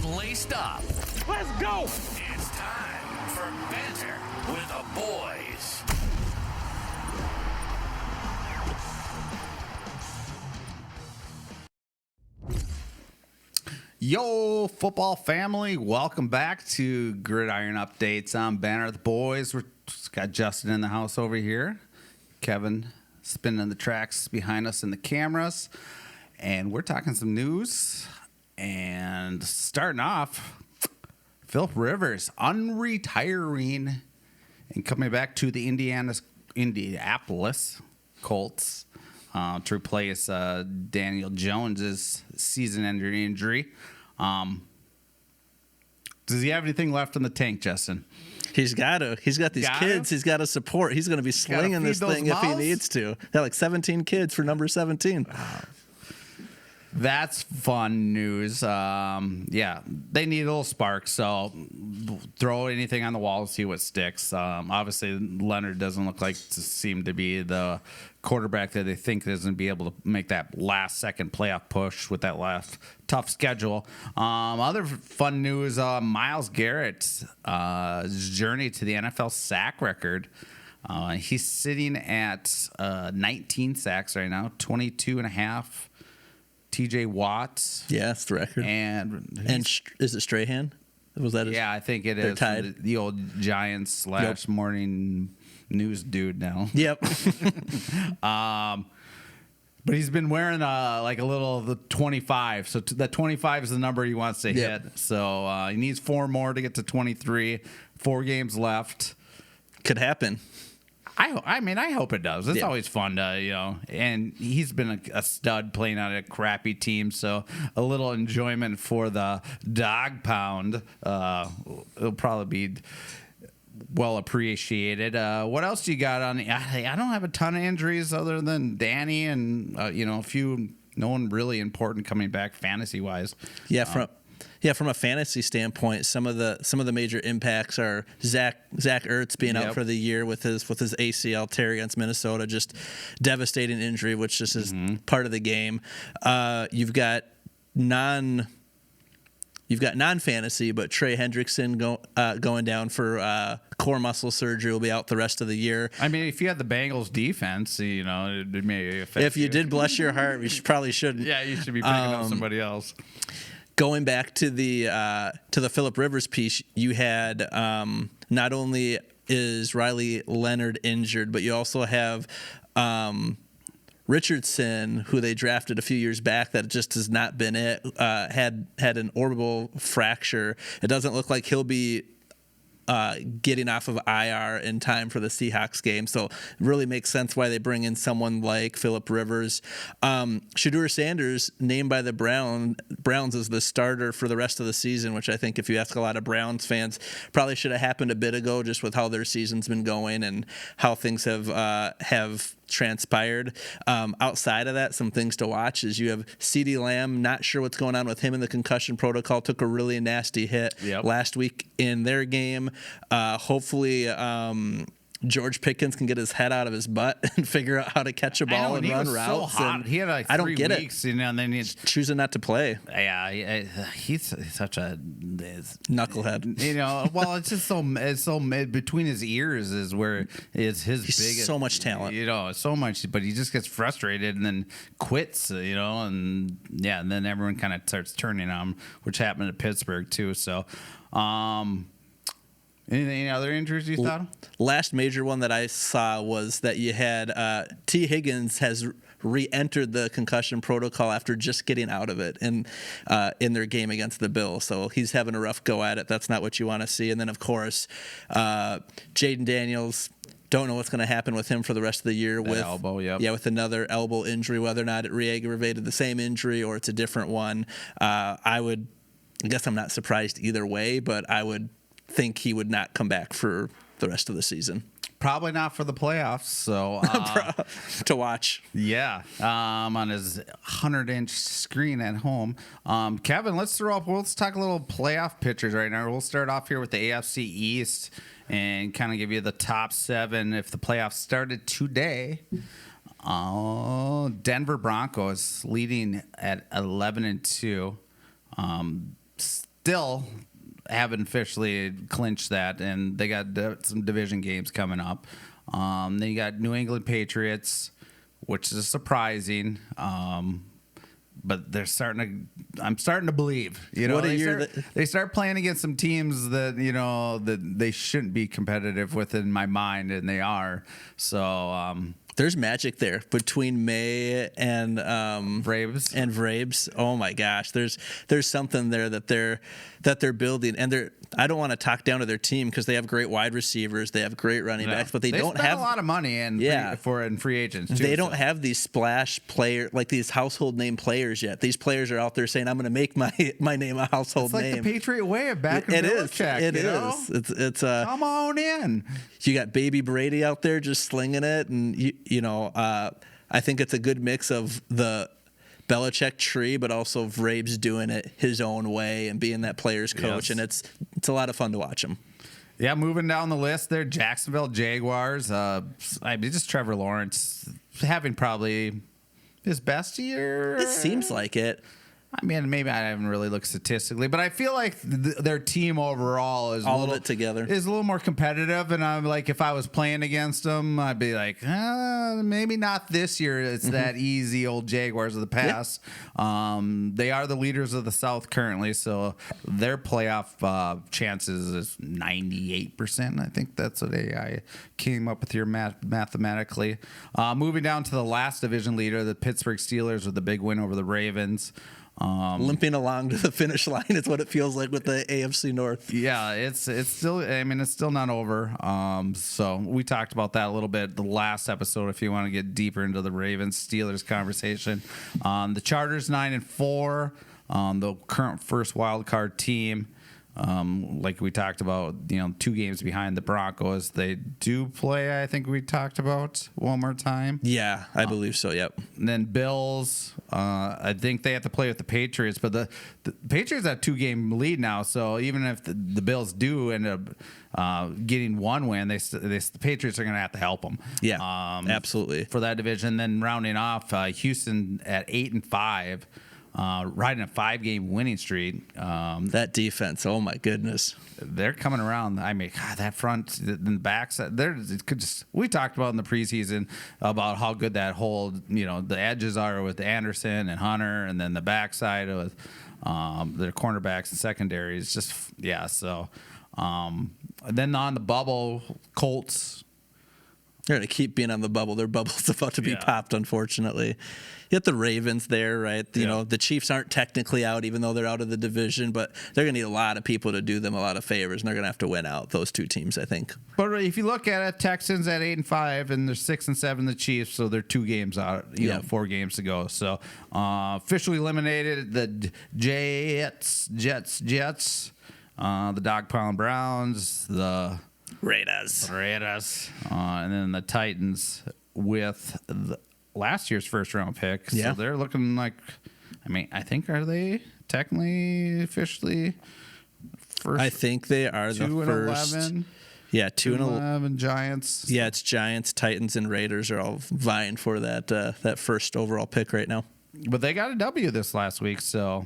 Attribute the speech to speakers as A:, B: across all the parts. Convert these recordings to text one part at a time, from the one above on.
A: laced up.
B: Let's go!
A: It's time for Banter with the boys.
C: Yo, football family, welcome back to Gridiron Updates. I'm Banter with the boys. We've got Justin in the house over here. Kevin spinning the tracks behind us in the cameras. And we're talking some news. And starting off, Philip Rivers unretiring and coming back to the Indianapolis Colts to replace Daniel Jones's season-ending injury. Does he have anything left in the tank, Justin?
D: He's got to. He's got these kids. He's got to support. He's going to be slinging this thing if he needs to. Yeah, like 17 kids for number 17.
C: That's fun news. Yeah, they need a little spark, so throw anything on the wall and see what sticks. Obviously, Leonard doesn't look like to seem to be the quarterback that they think is going to be able to make that last-second playoff push with that last tough schedule. Other fun news, Myles Garrett's journey to the NFL sack record. He's sitting at 19 sacks right now, 22 and a half. TJ Watts.
D: Yeah, that's the record.
C: And
D: is it Strahan? Was that
C: yeah, I think it is.
D: Tied.
C: The old Giants / morning news dude now.
D: Yep.
C: But he's been wearing like a little of the 25. So that 25 is the number he wants to hit. So he needs 4 more to get to 23. 4 games left.
D: Could happen.
C: I mean, I hope it does. It's always fun to, and he's been a stud playing on a crappy team, so a little enjoyment for the dog pound it'll probably be well appreciated. What else do you got on? I don't have a ton of injuries other than Danny and, a few, no one really important coming back fantasy-wise.
D: Yeah, from a fantasy standpoint, some of the major impacts are Zach Ertz being out for the year with his ACL tear against Minnesota, just devastating injury, which just is part of the game. You've got non-fantasy, but Trey Hendrickson going down for core muscle surgery, will be out the rest of the year.
C: I mean, if you had the Bengals defense, it may affect
D: if you did, bless your heart, you probably shouldn't.
C: Yeah, you should be picking up somebody else.
D: Going back to the Philip Rivers piece, you had not only is Riley Leonard injured, but you also have Richardson, who they drafted a few years back, that just has not been it. Had an orbital fracture. It doesn't look like he'll be getting off of IR in time for the Seahawks game. So it really makes sense why they bring in someone like Philip Rivers. Shedeur Sanders, named by the Browns as the starter for the rest of the season, which I think if you ask a lot of Browns fans, probably should have happened a bit ago, just with how their season's been going and how things have transpired. Outside of that, some things to watch is you have CeeDee Lamb, not sure what's going on with him in the concussion protocol, took a really nasty hit last week in their game. Hopefully George Pickens can get his head out of his butt and figure out how to catch a ball and run routes.
C: So hot. He had like 3 weeks, and then he's
D: choosing not to play.
C: Yeah, he's such a
D: knucklehead.
C: Well, it's just so between his ears is where is his biggest.
D: So much talent.
C: So much, but he just gets frustrated and then quits. And then everyone kind of starts turning on him, which happened at Pittsburgh too. So. Any other injuries you thought of? Last
D: major one that I saw was that you had T. Higgins has re-entered the concussion protocol after just getting out of it in their game against the Bills. So he's having a rough go at it. That's not what you want to see. And then, of course, Jaden Daniels. Don't know what's going to happen with him for the rest of the year with
C: elbow,
D: with another elbow injury, whether or not it re-aggravated the same injury or it's a different one. I guess I'm not surprised either way, but I would think he would not come back for the rest of the season.
C: Probably not for the playoffs, so
D: to watch.
C: Yeah, on his 100-inch screen at home. Kevin, let's talk a little playoff pictures right now. We'll start off here with the AFC East and kind of give you the top 7 if the playoffs started today. Denver Broncos leading at 11-2. still haven't officially clinched that, and they got some division games coming up. Then you got New England Patriots, which is surprising. But they're I'm starting to believe. They start playing against some teams that that they shouldn't be competitive with in my mind, and they are. So
D: there's magic there between May and Vrabes. Oh my gosh, there's something there that they're building, and I don't want to talk down to their team because they have great wide receivers, they have great running backs, but they don't have
C: a lot of money in free agents too.
D: They don't have these splash player like these household name players yet. These players are out there saying, "I'm going to make my name a household name."
C: It's like the Patriot way of back in Belichick.
D: It is. It's
C: come on in.
D: You got baby Brady out there just slinging it, and I think it's a good mix of the Belichick tree, but also Vrabes doing it his own way and being that player's coach, and it's a lot of fun to watch him.
C: Yeah, moving down the list there, Jacksonville Jaguars. Just Trevor Lawrence having probably his best year.
D: It seems like it.
C: I mean, maybe I haven't really looked statistically, but I feel like their team overall is
D: all of it together
C: is a little more competitive. And I'm like, if I was playing against them, I'd be like, maybe not this year. It's that easy old Jaguars of the past. Yeah. They are the leaders of the South currently, so their playoff chances is 98%. I think that's what I came up with here mathematically. Moving down to the last division leader, the Pittsburgh Steelers with the big win over the Ravens.
D: Limping along to the finish line is what it feels like with the AFC North.
C: Yeah, it's still. I mean, it's still not over. So we talked about that a little bit the last episode. If you want to get deeper into the Ravens Steelers conversation, the Chargers 9-4, the current first wild card team. Like we talked about, 2 games behind the Broncos. They do play, I think we talked about one more time.
D: Yeah, I believe so, yep.
C: And then Bills, I think they have to play with the Patriots, but the Patriots have 2-game lead now, so even if the Bills do end up getting one win, the Patriots are going to have to help them.
D: Yeah, absolutely.
C: For that division. Then rounding off, Houston at 8-5. Riding a 5-game winning streak.
D: That defense, oh my goodness,
C: they're coming around. I mean, God, that front and backs. We talked about in the preseason about how good that whole, the edges are with Anderson and Hunter, and then the backside with their cornerbacks and secondaries. Just So, then on the bubble, Colts.
D: They're going to keep being on the bubble. Their bubble's about to be popped, unfortunately. You got the Ravens there, right? The Chiefs aren't technically out, even though they're out of the division, but they're going to need a lot of people to do them a lot of favors, and they're going to have to win out those 2 teams, I think.
C: But if you look at it, Texans at 8-5, and they're 6-7, the Chiefs, so they're 2 games out, 4 games to go. So officially eliminated the Jets, the Dogpiling Browns, the
D: Raiders.
C: And then the Titans with last year's first-round pick. So they're looking like, I think, are they technically officially first?
D: I think they are the first.
C: 2-11.
D: Yeah, 2-11
C: Giants.
D: Yeah, it's Giants, Titans, and Raiders are all vying for that first overall pick right now.
C: But they got a W this last week, so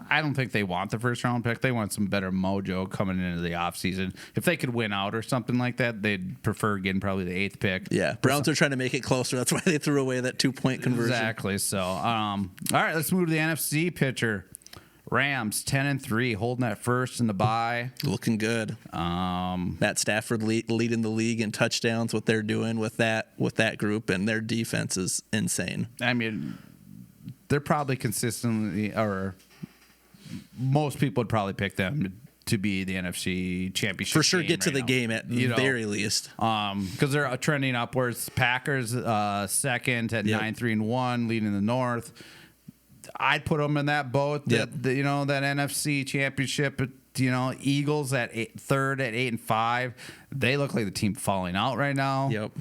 C: I don't think they want the first round pick. They want some better mojo coming into the offseason. If they could win out or something like that, they'd prefer getting probably the 8th pick.
D: Yeah, Browns are trying to make it closer. That's why they threw away that 2-point conversion.
C: Exactly. So, all right, let's move to the NFC picture. Rams 10-3, holding that first in the bye.
D: Looking good. Matt Stafford leading the league in touchdowns. What they're doing with that group, and their defense is insane.
C: I mean, they're probably consistently, or most people would probably pick them to be the NFC Championship
D: for sure. Get to
C: right
D: the
C: now.
D: game at the very least,
C: because they're trending upwards. Packers second at 9-3-1, leading the North. I'd put them in that boat. That that NFC Championship. Eagles at third at 8-5. They look like the team falling out right now.
D: Yep.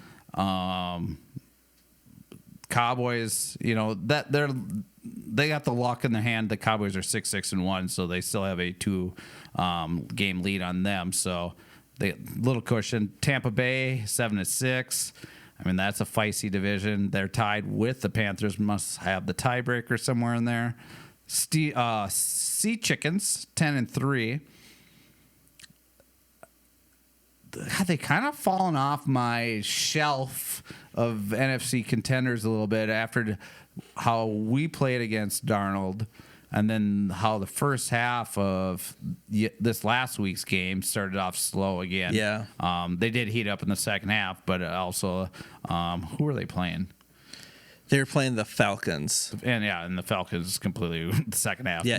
C: Cowboys, they got the luck in the hand. The Cowboys are 6-1, so they still have a 2-game lead on them. So they little cushion. Tampa Bay 7-6. I mean, that's a feisty division. They're tied with the Panthers. Must have the tiebreaker somewhere in there. Sea Chickens 10-3. They kind of fallen off my shelf of NFC contenders a little bit after how we played against Darnold, and then how the first half of this last week's game started off slow again.
D: Yeah.
C: They did heat up in the second half, but also, who were they playing?
D: They were playing the Falcons.
C: And the Falcons completely the second half.
D: Yeah,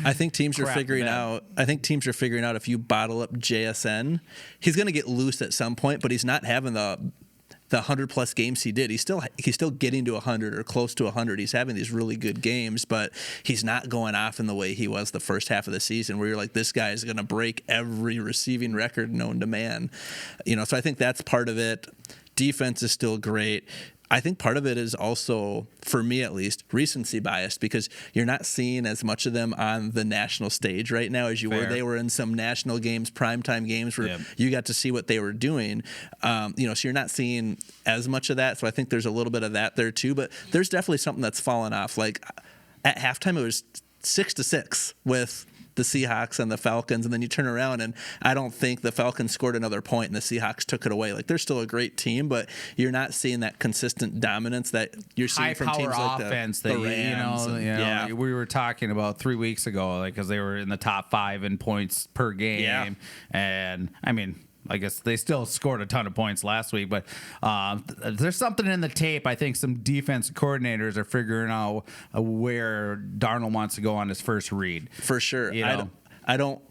D: I think teams are
C: Crap
D: figuring
C: them.
D: out. I think teams are figuring out if you bottle up JSN, he's going to get loose at some point, but he's not having the 100+ games he did. He's still getting to 100 or close to 100. He's having these really good games, but he's not going off in the way he was the first half of the season, where you're like, this guy is going to break every receiving record known to man. So I think that's part of it. Defense is still great. I think part of it is also, for me at least, recency bias, because you're not seeing as much of them on the national stage right now as you were. They were in some national games, primetime games, where you got to see what they were doing. So you're not seeing as much of that. So I think there's a little bit of that there too. But there's definitely something that's fallen off. Like at halftime, it was 6-6 with the Seahawks and the Falcons, and then you turn around and I don't think the Falcons scored another point and the Seahawks took it away. Like, they're still a great team, but you're not seeing that consistent dominance that you're seeing from teams like the Rams.
C: We were talking about 3 weeks ago, like, because they were in the top 5 in points per game, and I mean, I guess they still scored a ton of points last week, but there's something in the tape. I think some defense coordinators are figuring out where Darnold wants to go on his first read.
D: For sure. I want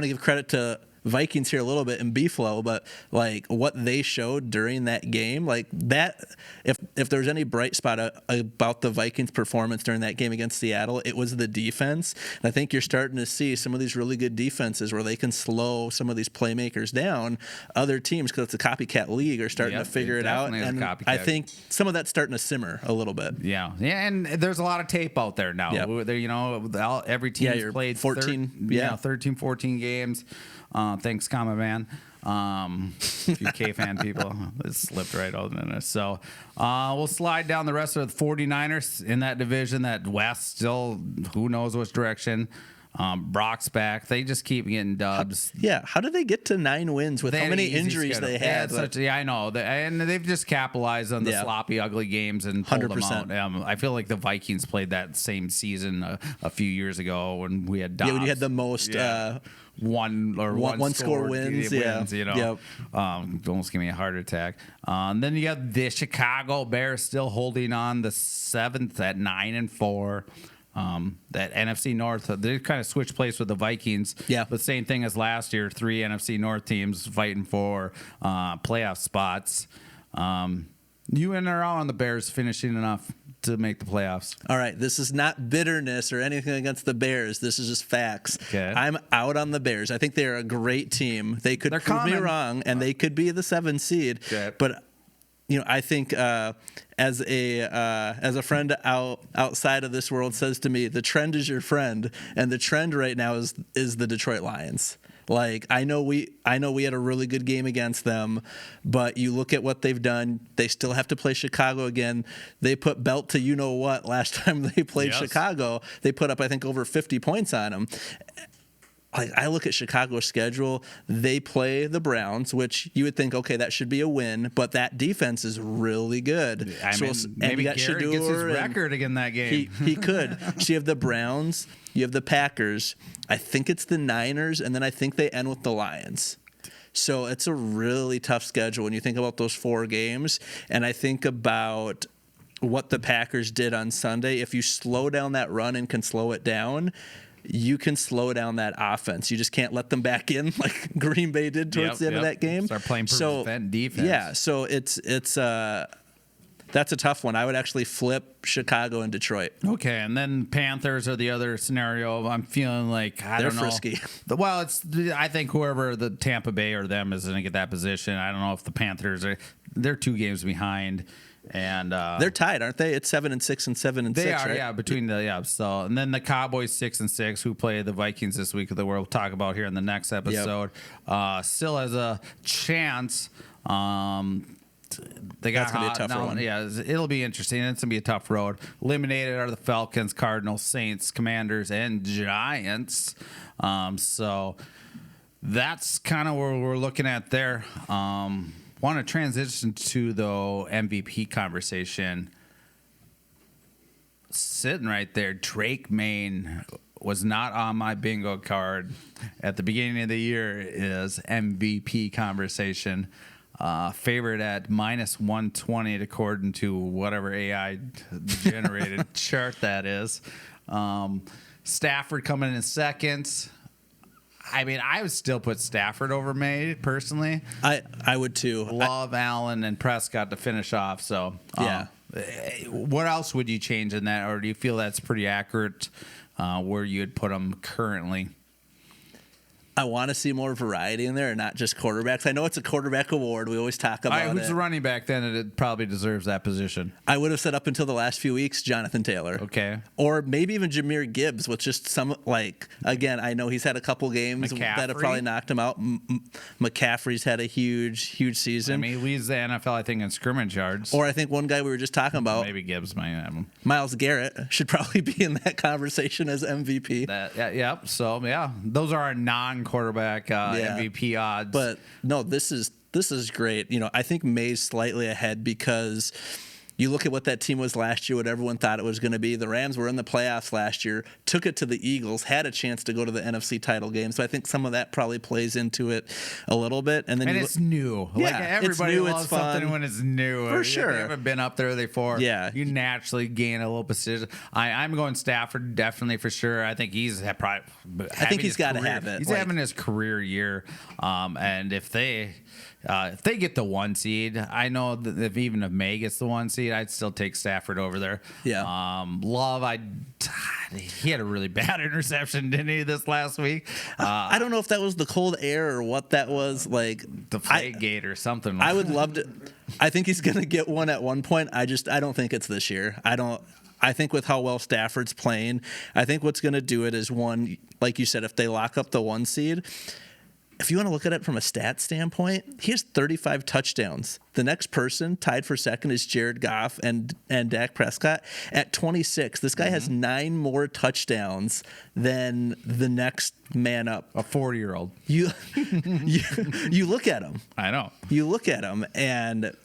D: to give credit to Vikings here a little bit in B-Flow, but like what they showed during that game, like that, if there's any bright spot about the Vikings performance during that game against Seattle, it was the defense. And I think you're starting to see some of these really good defenses where they can slow some of these playmakers down. Other teams, because it's a copycat league, are starting to figure it out. And I think some of that's starting to simmer a little bit.
C: Yeah, and there's a lot of tape out there now. Every team's played 13, 14 games. Thanks, Common Man. A few K-fan people. It slipped right out in it. So we'll slide down the rest of the 49ers in that division. That West still, who knows which direction. Brock's back. They just keep getting dubs.
D: How did they get to 9 wins with how many injuries they had?
C: I know. And they've just capitalized on the sloppy, ugly games and pulled 100%. Them out. I feel like the Vikings played that same season a few years ago when we had Dobbs.
D: When you had the most... one score wins.
C: Almost give me a heart attack. Then you got the Chicago Bears still holding on the 7th at 9-4. That NFC North, they kind of switched place with the Vikings. But same thing as last year, 3 NFC North teams fighting for playoff spots. You in or out on the Bears finishing enough to make the playoffs?
D: All right, this is not bitterness or anything against the Bears. This is just facts.
C: Okay.
D: I'm out on the Bears. I think they're a great team. They could prove me wrong, and they could be the 7th seed. Okay. But I think as a friend outside of this world says to me, the trend is your friend, and the trend right now is the Detroit Lions. Like, I know we had a really good game against them, but you look at what they've done. They still have to play Chicago again. They put belt to you know what last time they played Chicago. They put up, I think, over 50 points on them. Like, I look at Chicago's schedule. They play the Browns, which you would think, okay, that should be a win, but that defense is really good.
C: Maybe Garrett gets his record again that game.
D: He could. So you have the Browns, you have the Packers. I think it's the Niners, and then I think they end with the Lions. So it's a really tough schedule when you think about those 4 games, and I think about what the Packers did on Sunday. If you slow down that run and can slow it down, you can slow down that offense. You just can't let them back in like Green Bay did towards the end of that game.
C: Start playing prevent defense.
D: Yeah, so it's that's a tough one. I would actually flip Chicago and Detroit.
C: Okay, and then Panthers are the other scenario. I'm feeling like
D: they're frisky.
C: Well, I think whoever the Tampa Bay or them is going to get that position. I don't know if the Panthers they're 2 games behind. And
D: they're tied, aren't they? It's 7-6 and 7-6.
C: They are,
D: right?
C: between So, and then the Cowboys 6-6, who play the Vikings this week, that we'll talk about here in the next episode, still has a chance to they got
D: That's gonna be a
C: hot.
D: tougher one.
C: Yeah, it'll be interesting. It's gonna be a tough road. Eliminated are the Falcons, Cardinals, Saints, Commanders, and Giants. So that's kind of where we're looking at there. Want to transition to the MVP conversation. Sitting right there, Drake Maine was not on my bingo card at the beginning of the year. Is MVP conversation. Favorite at -120 according to whatever AI generated chart that is. Stafford coming in second. I mean, I would still put Stafford over May personally.
D: I would too.
C: Love Allen and Prescott to finish off. So
D: Yeah.
C: What else would you change in that, or do you feel that's pretty accurate where you'd put them currently?
D: I want to see more variety in there and not just quarterbacks. I know it's a quarterback award. We always talk about
C: Who's
D: it.
C: the running back then? It probably deserves that position.
D: I would have said up until the last few weeks, Jonathan Taylor.
C: Okay.
D: Or maybe even Jahmyr Gibbs with just some, again, I know he's had a couple games that have probably knocked him out. McCaffrey's had a huge season.
C: I mean, he leads the NFL, I think, in scrimmage yards.
D: Or I think one guy we were just talking about.
C: Maybe Gibbs might have him.
D: Myles Garrett should probably be in that conversation as MVP.
C: Yep. So, yeah, those are our non-quarterback MVP odds.
D: But no, this is great. I think May's slightly ahead because you look at what that team was last year, what everyone thought it was going to be. The Rams were in the playoffs last year, took it to the Eagles, had a chance to go to the NFC title game. So I think some of that probably plays into it a little bit. And then
C: it's new.
D: Yeah,
C: like everybody
D: it's new,
C: loves
D: it's fun.
C: something when it's new.
D: For
C: If
D: sure.
C: you haven't been up there before.
D: Yeah.
C: You naturally gain a little precision. I'm going Stafford definitely for sure. I think he's probably.
D: I think he's got to have it.
C: He's having his career year, and if they get the 1 seed, I know that if May gets the 1 seed, I'd still take Stafford over there.
D: Yeah.
C: Love, he had a really bad interception, didn't he, this last week?
D: I don't know if that was the cold air or what that was.
C: The Flight Gate or something.
D: I would love to. I think he's going to get one at one point. I don't think it's this year. I think with how well Stafford's playing, I think what's going to do it is one, like you said, if they lock up the 1 seed. If you want to look at it from a stat standpoint, he has 35 touchdowns. The next person tied for second is Jared Goff and Dak Prescott at 26. This guy has 9 more touchdowns than the next man up.
C: A 40-year-old.
D: You look at him.
C: I know.
D: You look at him, and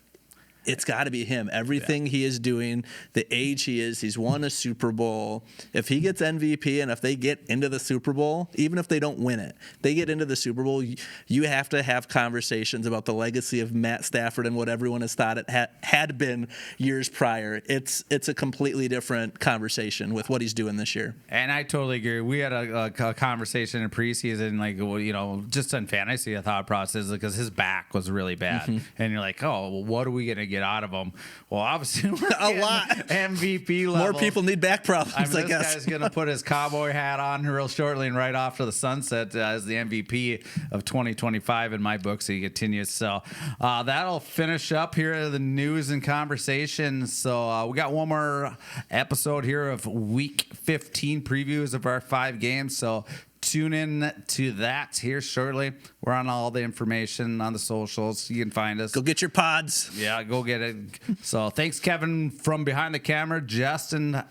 D: it's got to be him. Everything he is doing, the age he is, he's won a Super Bowl. If he gets MVP and if they get into the Super Bowl, even if they don't win it, they get into the Super Bowl, you have to have conversations about the legacy of Matt Stafford and what everyone has thought it had been years prior. It's a completely different conversation with what he's doing this year.
C: And I totally agree. We had a conversation in preseason, just on fantasy, a thought process, because his back was really bad. And you're like, oh, well, what are we going to get out of him? Well, obviously, we're
D: a lot.
C: MVP level.
D: More people need back problems, I guess.
C: This guy's going to put his cowboy hat on real shortly and right off to the sunset as the MVP of 2025 in my book. So he continues. So that'll finish up here the news and conversation. So we got one more episode here of Week 15 previews of our 5 games. So tune in to that here shortly. We're on all the information on the socials. You can find us.
D: Go get your pods.
C: Yeah, go get it. So thanks, Kevin, from behind the camera. Justin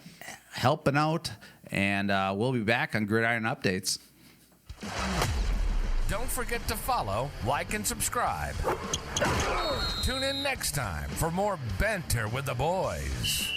C: helping out. And we'll be back on Gridiron Updates.
A: Don't forget to follow, like, and subscribe. Tune in next time for more Banter with the boys.